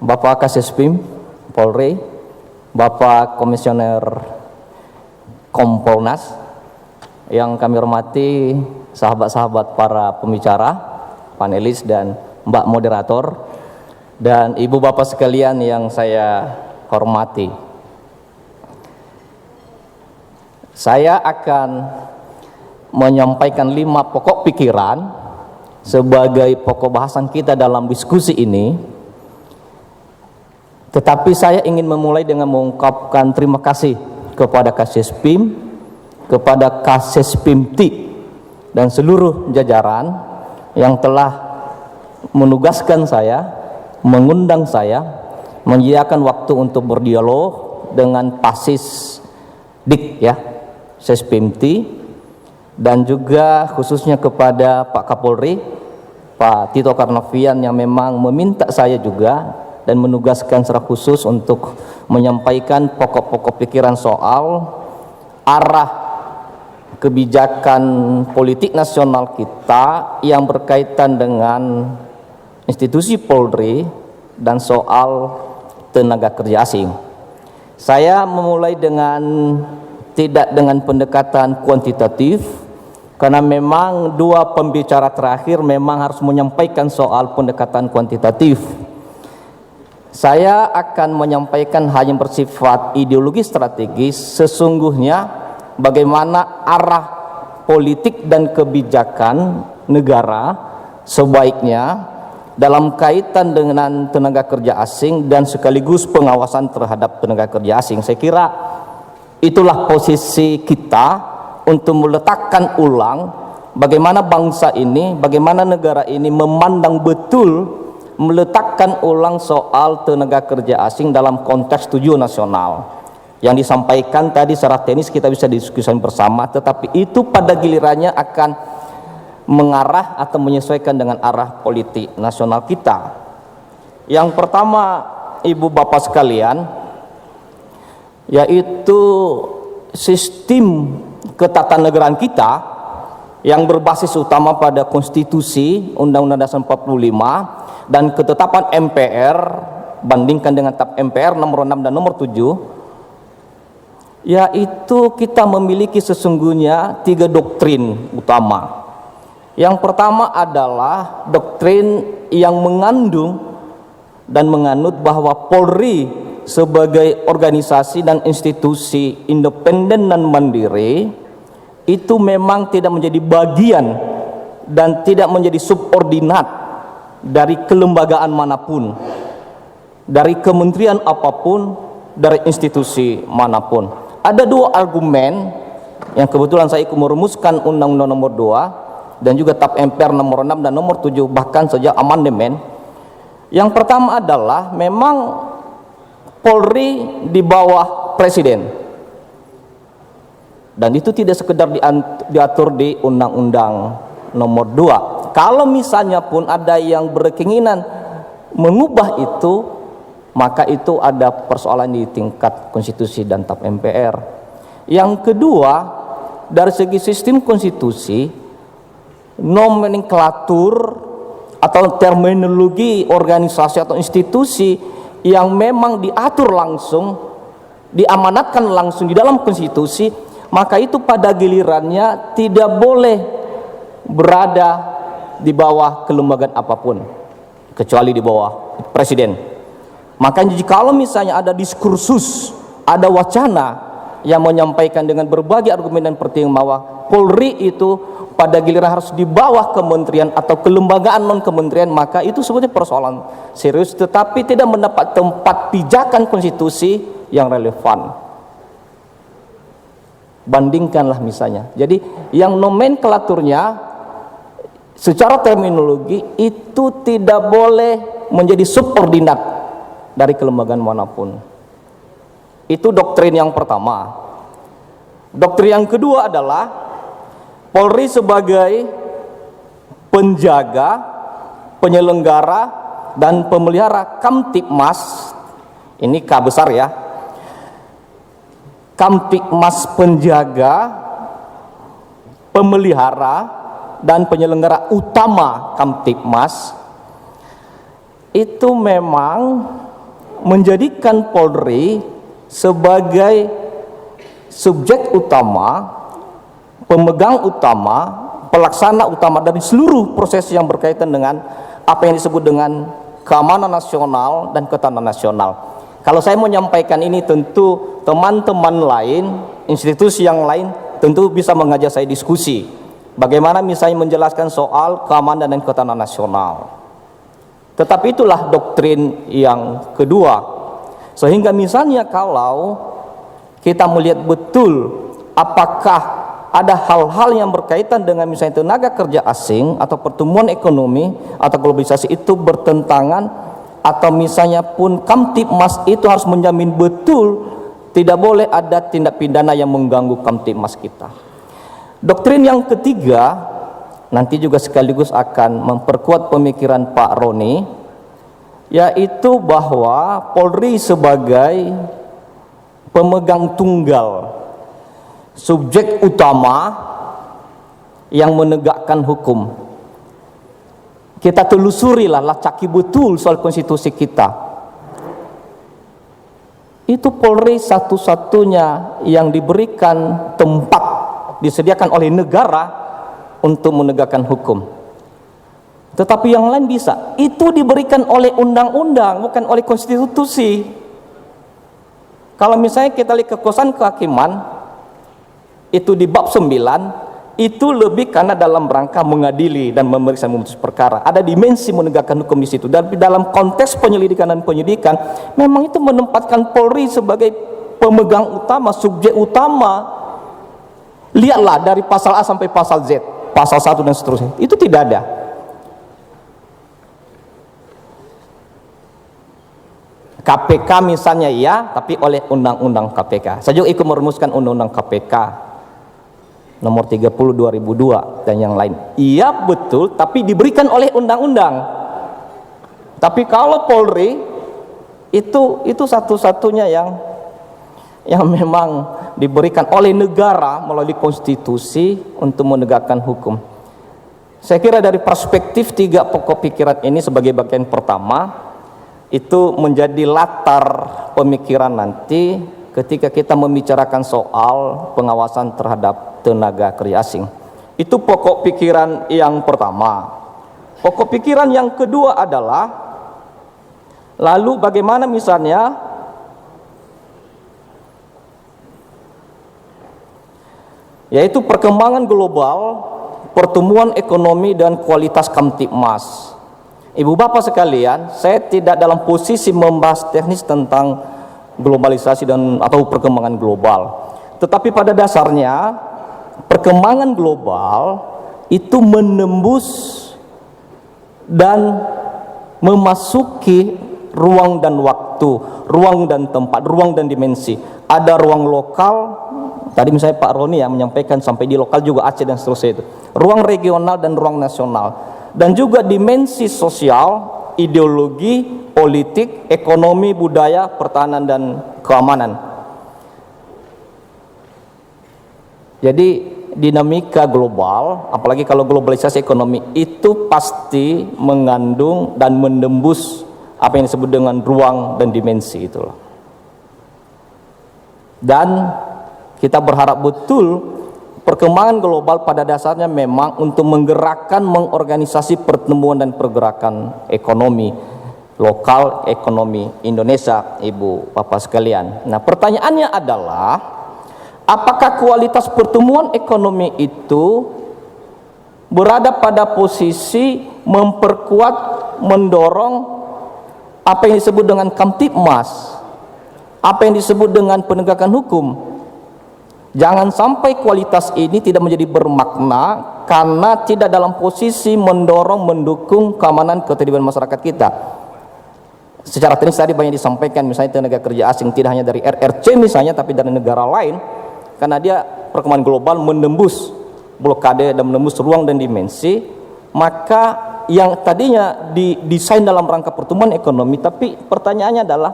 Bapak Kasespim Polri, Bapak Komisioner Kompolnas, yang kami hormati sahabat-sahabat para pembicara, panelis, dan Mbak Moderator, dan Ibu Bapak sekalian yang saya hormati. Saya akan menyampaikan 5 pokok pikiran sebagai pokok bahasan kita dalam diskusi ini. Tetapi saya ingin memulai dengan mengungkapkan terima kasih kepada Kasespim, kepada Kasespimti, dan seluruh jajaran yang telah menugaskan saya, mengundang saya, menyediakan waktu untuk berdialog dengan Pasis Dik ya, Sespimti, dan juga khususnya kepada Pak Kapolri, Pak Tito Karnavian, yang memang meminta saya juga dan menugaskan secara khusus untuk menyampaikan pokok-pokok pikiran soal arah kebijakan politik nasional kita yang berkaitan dengan institusi Polri dan soal tenaga kerja asing. Saya memulai tidak dengan pendekatan kuantitatif, karena memang 2 pembicara terakhir memang harus menyampaikan soal pendekatan kuantitatif. Saya akan menyampaikan hanya bersifat ideologi strategis, sesungguhnya bagaimana arah politik dan kebijakan negara sebaiknya dalam kaitan dengan tenaga kerja asing dan sekaligus pengawasan terhadap tenaga kerja asing. Saya kira itulah posisi kita untuk meletakkan ulang bagaimana bangsa ini, bagaimana negara ini memandang betul, meletakkan ulang soal tenaga kerja asing dalam konteks tujuan nasional. Yang disampaikan tadi secara teknis kita bisa diskusikan bersama, tetapi itu pada gilirannya akan mengarah atau menyesuaikan dengan arah politik nasional kita. Yang pertama, Ibu Bapak sekalian, yaitu sistem ketatanegaraan kita yang berbasis utama pada konstitusi Undang-Undang Dasar 45 dan ketetapan MPR, bandingkan dengan TAP MPR nomor 6 dan nomor 7, yaitu kita memiliki sesungguhnya 3 doktrin utama. Yang pertama adalah doktrin yang mengandung dan menganut bahwa Polri sebagai organisasi dan institusi independen dan mandiri itu memang tidak menjadi bagian dan tidak menjadi subordinat dari kelembagaan manapun, dari kementerian apapun, dari institusi manapun. Ada 2 argumen yang kebetulan saya ikut merumuskan Undang-Undang nomor 2 dan juga TAP MPR nomor 6 dan nomor 7, bahkan sejak amandemen. Yang pertama adalah memang Polri di bawah Presiden, dan itu tidak sekedar diatur di Undang-Undang nomor 2. Kalau misalnya pun ada yang berkeinginan mengubah itu, maka itu ada persoalan di tingkat konstitusi dan TAP MPR. Yang kedua, dari segi sistem konstitusi, nomenklatur atau terminologi organisasi atau institusi yang memang diatur langsung, diamanatkan langsung di dalam konstitusi, maka itu pada gilirannya tidak boleh berada di bawah kelembagaan apapun kecuali di bawah Presiden. Makanya kalau misalnya ada diskursus, ada wacana yang menyampaikan dengan berbagai argumen dan pertimbangan bahwa Polri itu pada giliran harus di bawah kementerian atau kelembagaan non kementerian, maka itu sebetulnya persoalan serius, tetapi tidak mendapat tempat pijakan konstitusi yang relevan. Bandingkanlah misalnya, jadi yang nomenklaturnya secara terminologi itu tidak boleh menjadi subordinat dari kelembagaan manapun. Itu doktrin yang pertama. Doktrin yang kedua adalah Polri sebagai penjaga, penyelenggara, dan pemelihara Kamtipmas. Ini K besar ya. Kamtipmas penjaga, pemelihara, dan penyelenggara utama Kamtipmas itu memang menjadikan Polri sebagai subjek utama, pemegang utama, pelaksana utama dari seluruh proses yang berkaitan dengan apa yang disebut dengan keamanan nasional dan ketahanan nasional. Kalau saya mau menyampaikan ini, tentu teman-teman lain, institusi yang lain tentu bisa mengajak saya diskusi. Bagaimana misalnya menjelaskan soal keamanan dan ketahanan nasional. Tetapi itulah doktrin yang kedua. Sehingga misalnya kalau kita melihat betul apakah ada hal-hal yang berkaitan dengan misalnya tenaga kerja asing atau pertumbuhan ekonomi atau globalisasi itu bertentangan, atau misalnya pun Kamtibmas itu harus menjamin betul tidak boleh ada tindak pidana yang mengganggu Kamtibmas kita. Doktrin yang ketiga nanti juga sekaligus akan memperkuat pemikiran Pak Roni, yaitu bahwa Polri sebagai pemegang tunggal, subjek utama yang menegakkan hukum. Kita telusurilah, lacaki betul soal konstitusi kita. Itu Polri satu-satunya yang diberikan tempat, disediakan oleh negara untuk menegakkan hukum. Tetapi yang lain bisa, itu diberikan oleh undang-undang, bukan oleh konstitusi. Kalau misalnya kita lihat kekuasaan kehakiman, itu di bab 9, itu lebih karena dalam rangka mengadili dan memeriksa memutus perkara. Ada dimensi menegakkan hukum di situ. Dan dalam konteks penyelidikan dan penyidikan, memang itu menempatkan Polri sebagai pemegang utama, subjek utama. Lihatlah dari pasal A sampai pasal Z, pasal 1 dan seterusnya. Itu tidak ada. KPK misalnya ya, tapi oleh undang-undang KPK. Saya juga ikut merumuskan undang-undang KPK nomor 30 2002 dan yang lain. Iya betul, tapi diberikan oleh undang-undang. Tapi kalau Polri itu satu-satunya yang memang diberikan oleh negara melalui konstitusi untuk menegakkan hukum. Saya kira dari perspektif tiga pokok pikiran ini sebagai bagian pertama, itu menjadi latar pemikiran nanti ketika kita membicarakan soal pengawasan terhadap tenaga kerja asing. Itu pokok pikiran yang pertama. Pokok pikiran yang kedua adalah, lalu bagaimana misalnya yaitu perkembangan global, pertumbuhan ekonomi dan kualitas Kamtibmas. Ibu bapak sekalian, saya tidak dalam posisi membahas teknis tentang globalisasi dan atau perkembangan global. Tetapi pada dasarnya perkembangan global itu menembus dan memasuki ruang dan waktu, ruang dan tempat, ruang dan dimensi. Ada ruang lokal, tadi misalnya Pak Roni yang menyampaikan sampai di lokal juga Aceh dan seterusnya itu. Ruang regional dan ruang nasional. Dan juga dimensi sosial, ideologi, politik, ekonomi, budaya, pertahanan dan keamanan. Jadi dinamika global, apalagi kalau globalisasi ekonomi, itu pasti mengandung dan menembus apa yang disebut dengan ruang dan dimensi itulah. Dan kita berharap betul perkembangan global pada dasarnya memang untuk menggerakkan, mengorganisasi pertumbuhan dan pergerakan ekonomi lokal, ekonomi Indonesia, ibu bapak sekalian. Nah, pertanyaannya adalah, apakah kualitas pertumbuhan ekonomi itu berada pada posisi memperkuat, mendorong apa yang disebut dengan Kamtibmas, apa yang disebut dengan penegakan hukum? Jangan sampai kualitas ini tidak menjadi bermakna karena tidak dalam posisi mendorong, mendukung keamanan ketertiban masyarakat kita. Secara teknis tadi banyak disampaikan, misalnya tenaga kerja asing tidak hanya dari RRC misalnya, tapi dari negara lain, karena dia perkembangan global menembus blokade dan menembus ruang dan dimensi. Maka yang tadinya didesain dalam rangka pertumbuhan ekonomi, tapi pertanyaannya adalah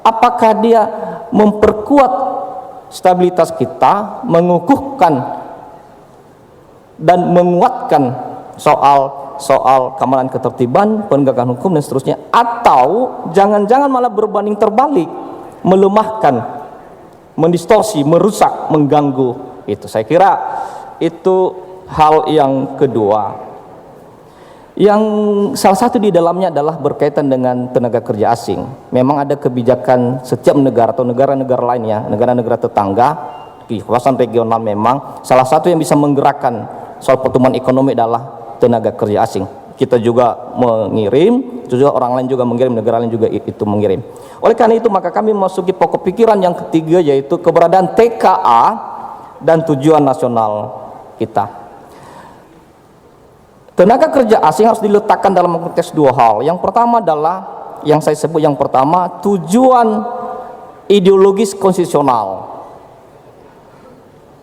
apakah dia memperkuat stabilitas kita, mengukuhkan dan menguatkan soal soal keamanan ketertiban, penegakan hukum dan seterusnya, atau jangan-jangan malah berbanding terbalik, melemahkan, mendistorsi, merusak, mengganggu. Itu saya kira itu hal yang kedua. Yang salah satu di dalamnya adalah berkaitan dengan tenaga kerja asing. Memang ada kebijakan setiap negara atau negara-negara lainnya, negara-negara tetangga di kawasan regional, memang salah satu yang bisa menggerakkan soal pertumbuhan ekonomi adalah tenaga kerja asing. Kita juga mengirim, juga orang lain juga mengirim, negara lain juga itu mengirim. Oleh karena itu maka kami memasuki pokok pikiran yang ketiga, yaitu keberadaan TKA dan tujuan nasional kita. Tenaga kerja asing harus diletakkan dalam konteks dua hal. Yang pertama adalah yang saya sebut yang pertama, tujuan ideologis konstitusional,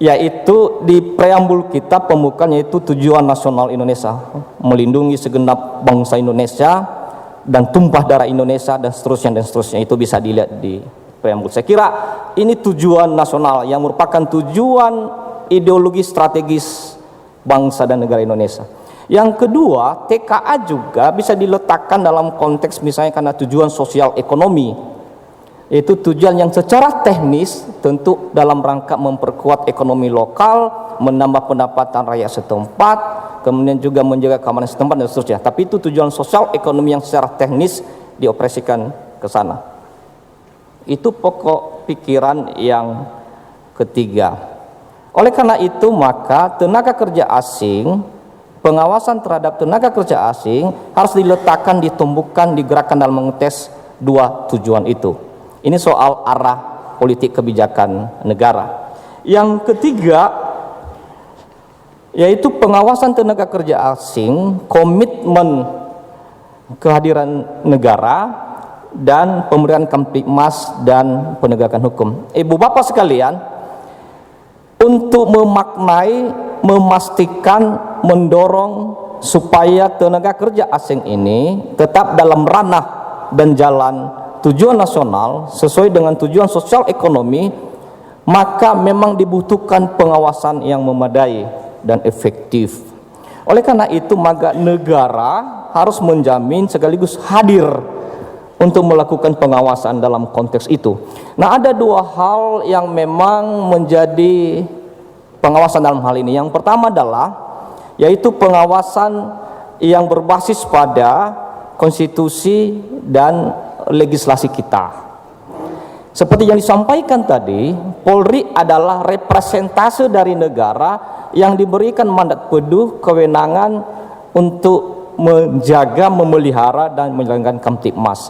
yaitu di preambul kita pembukaan, yaitu tujuan nasional Indonesia, melindungi segenap bangsa Indonesia dan tumpah darah Indonesia dan seterusnya dan seterusnya. Itu bisa dilihat di preambul. Saya kira ini tujuan nasional yang merupakan tujuan ideologi strategis bangsa dan negara Indonesia. Yang kedua, TKA juga bisa diletakkan dalam konteks misalnya karena tujuan sosial ekonomi, yaitu tujuan yang secara teknis tentu dalam rangka memperkuat ekonomi lokal, menambah pendapatan rakyat setempat, kemudian juga menjaga keamanan setempat dan seterusnya. Tapi itu tujuan sosial ekonomi yang secara teknis dioperasikan ke sana. Itu pokok pikiran yang ketiga. Oleh karena itu maka tenaga kerja asing, pengawasan terhadap tenaga kerja asing harus diletakkan, ditumbuhkan, digerakkan dalam konteks dua tujuan itu. Ini soal arah politik kebijakan negara. Yang ketiga, yaitu pengawasan tenaga kerja asing, komitmen kehadiran negara, dan pemberian Kamtibmas dan penegakan hukum. Ibu bapak sekalian, untuk memaknai, memastikan, mendorong supaya tenaga kerja asing ini tetap dalam ranah dan jalan tujuan nasional sesuai dengan tujuan sosial ekonomi, maka memang dibutuhkan pengawasan yang memadai dan efektif. Oleh karena itu maka negara harus menjamin sekaligus hadir untuk melakukan pengawasan dalam konteks itu. Nah, ada dua hal yang memang menjadi pengawasan dalam hal ini. Yang pertama adalah yaitu pengawasan yang berbasis pada konstitusi dan legislasi kita. Seperti yang disampaikan tadi, Polri adalah representase dari negara yang diberikan mandat penuh kewenangan untuk menjaga, memelihara dan menjalankan Kamtibmas.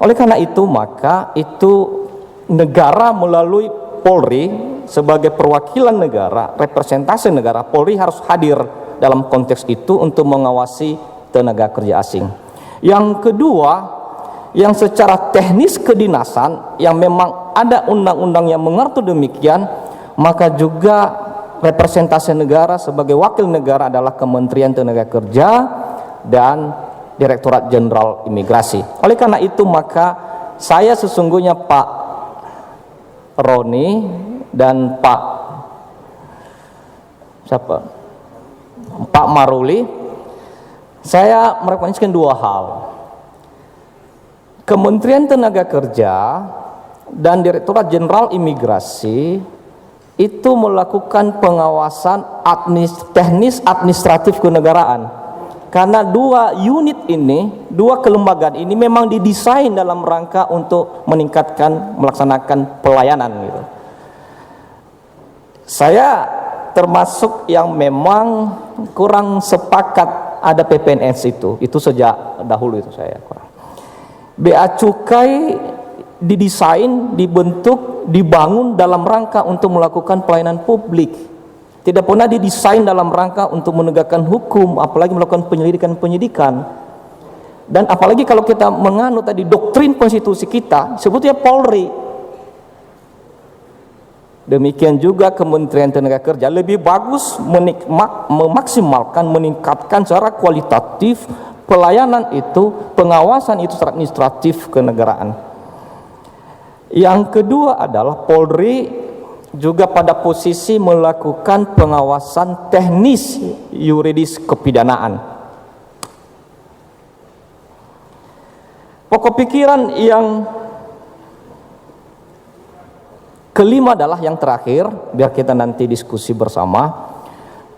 Oleh karena itu maka itu negara melalui Polri sebagai perwakilan negara, representasi negara, Polri harus hadir dalam konteks itu untuk mengawasi tenaga kerja asing. Yang kedua, yang secara teknis kedinasan yang memang ada undang-undang yang mengatur demikian, maka juga representasi negara sebagai wakil negara adalah Kementerian Tenaga Kerja dan Direktorat Jenderal Imigrasi. Oleh karena itu maka saya sesungguhnya Pak Roni dan Pak Maruli, saya merekomendasikan dua hal. Kementerian Tenaga Kerja dan Direktorat Jenderal Imigrasi itu melakukan pengawasan teknis administratif kenegaraan. Karena dua unit ini, dua kelembagaan ini memang didesain dalam rangka untuk meningkatkan, melaksanakan pelayanan gitu. Saya termasuk yang memang kurang sepakat ada PPNS itu sejak dahulu itu saya kurang. Bea Cukai didesain, dibentuk, dibangun dalam rangka untuk melakukan pelayanan publik. Tidak pernah didesain dalam rangka untuk menegakkan hukum, apalagi melakukan penyelidikan. Dan apalagi kalau kita menganut tadi doktrin konstitusi kita, sebutnya Polri. Demikian juga Kementerian Tenaga Kerja lebih bagus memaksimalkan, meningkatkan secara kualitatif pelayanan itu, pengawasan itu secara administratif kenegaraan. Yang kedua adalah Polri juga pada posisi melakukan pengawasan teknis yuridis kepidanaan. Pokok pikiran yang kelima adalah yang terakhir, biar kita nanti diskusi bersama,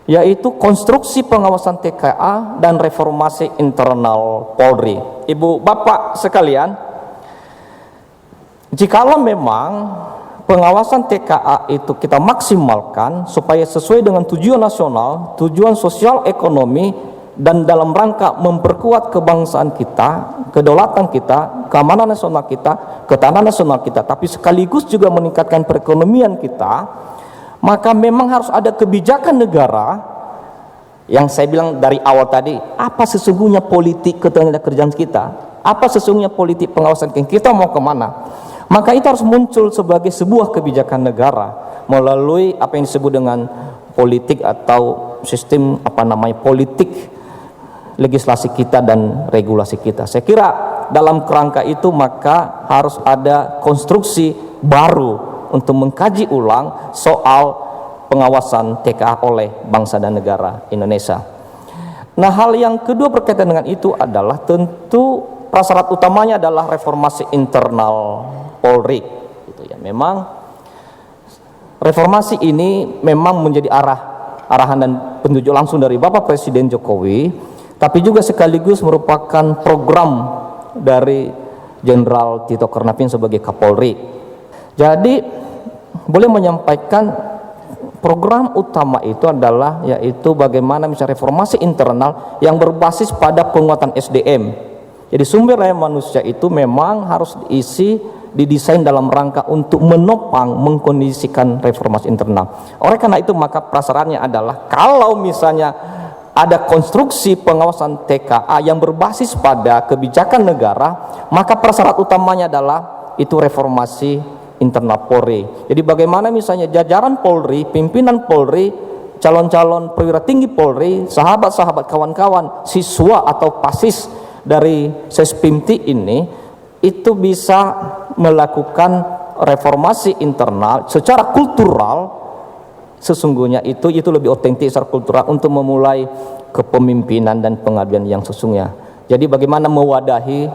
yaitu konstruksi pengawasan TKA dan reformasi internal Polri. Ibu bapak sekalian, jikalau memang pengawasan TKA itu kita maksimalkan supaya sesuai dengan tujuan nasional, tujuan sosial ekonomi, dan dalam rangka memperkuat kebangsaan kita, kedaulatan kita, keamanan nasional kita, ketahanan nasional kita, tapi sekaligus juga meningkatkan perekonomian kita, maka memang harus ada kebijakan negara yang saya bilang dari awal tadi, apa sesungguhnya politik ketenagakerjaan kita, apa sesungguhnya politik pengawasan kita mau kemana. Maka itu harus muncul sebagai sebuah kebijakan negara melalui apa yang disebut dengan politik atau sistem politik legislasi kita dan regulasi kita. Saya kira dalam kerangka itu maka harus ada konstruksi baru untuk mengkaji ulang soal pengawasan TKA oleh bangsa dan negara Indonesia. Nah, hal yang kedua berkaitan dengan itu adalah tentu prasyarat utamanya adalah reformasi internal Polri, gitu ya. Memang reformasi ini memang menjadi arahan dan petunjuk langsung dari Bapak Presiden Jokowi, tapi juga sekaligus merupakan program dari Jenderal Tito Karnavian sebagai Kapolri. Jadi boleh menyampaikan program utama itu adalah yaitu bagaimana misalnya reformasi internal yang berbasis pada penguatan SDM. Jadi sumber daya manusia itu memang harus didesain dalam rangka untuk menopang, mengkondisikan reformasi internal. Oleh karena itu maka prasyaratnya adalah kalau misalnya ada konstruksi pengawasan TKA yang berbasis pada kebijakan negara, maka prasyarat utamanya adalah itu reformasi internal Polri. Jadi bagaimana misalnya jajaran Polri, pimpinan Polri, calon-calon perwira tinggi Polri, sahabat-sahabat, kawan-kawan, siswa atau pasis dari Sespimti ini itu bisa melakukan reformasi internal secara kultural. Sesungguhnya itu lebih otentik secara kultural untuk memulai kepemimpinan dan pengabdian yang sesungguhnya. Jadi bagaimana mewadahi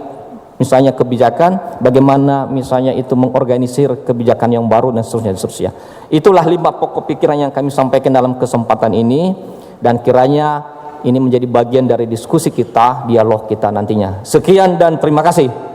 misalnya kebijakan, bagaimana misalnya itu mengorganisir kebijakan yang baru dan seterusnya. Itulah 5 pokok pikiran yang kami sampaikan dalam kesempatan ini, dan kiranya ini menjadi bagian dari diskusi kita, dialog kita nantinya. Sekian dan terima kasih.